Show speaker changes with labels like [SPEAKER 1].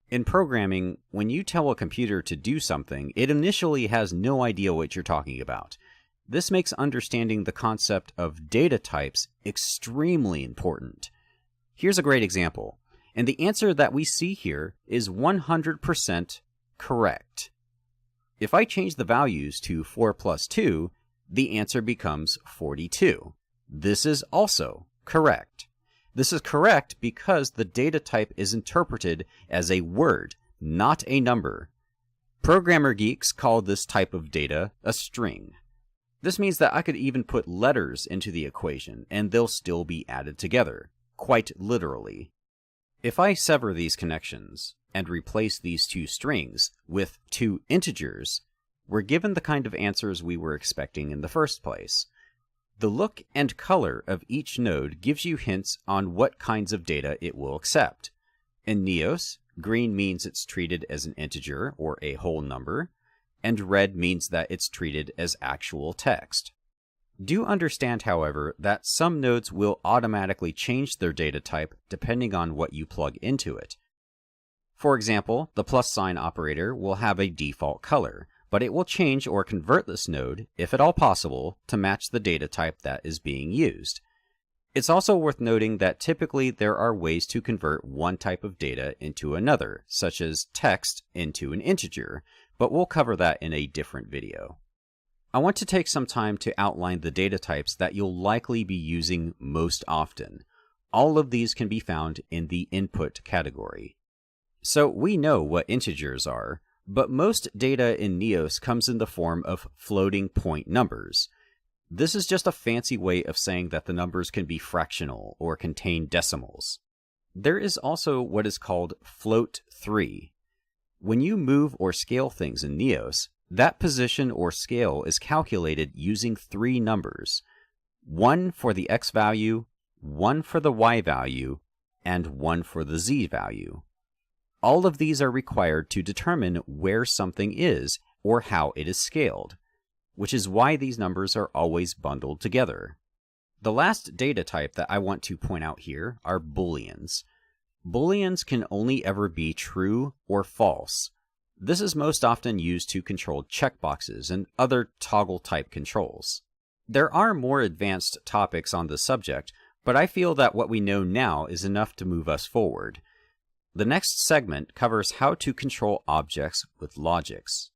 [SPEAKER 1] In programming, when you tell a computer to do something, it initially has no idea what you're talking about. This makes understanding the concept of data types extremely important. Here's a great example, and the answer that we see here is 100% correct. If I change the values to 4 plus 2, the answer becomes 42. This is also correct. This is correct because the data type is interpreted as a word, not a number. Programmer geeks call this type of data a string. This means that I could even put letters into the equation and they'll still be added together, quite literally. If I sever these connections and replace these two strings with two integers, we're given the kind of answers we were expecting in the first place. The look and color of each node gives you hints on what kinds of data it will accept. In Neos, green means it's treated as an integer or a whole number, and red means that it's treated as actual text. Do understand, however, that some nodes will automatically change their data type depending on what you plug into it. For example, the plus sign operator will have a default color, but it will change or convert this node, if at all possible, to match the data type that is being used. It's also worth noting that typically there are ways to convert one type of data into another, such as text into an integer, but we'll cover that in a different video. I want to take some time to outline the data types that you'll likely be using most often. All of these can be found in the input category. So we know what integers are, but most data in Neos comes in the form of floating point numbers. This is just a fancy way of saying that the numbers can be fractional or contain decimals. There is also what is called float3. When you move or scale things in Neos, that position or scale is calculated using three numbers: 1 for the x value, 1 for the y value, and 1 for the z value. All of these are required to determine where something is or how it is scaled, which is why these numbers are always bundled together. The last data type that I want to point out here are booleans. Booleans can only ever be true or false. This is most often used to control checkboxes and other toggle type controls. There are more advanced topics on the subject, but I feel that what we know now is enough to move us forward. The next segment covers how to control objects with logics.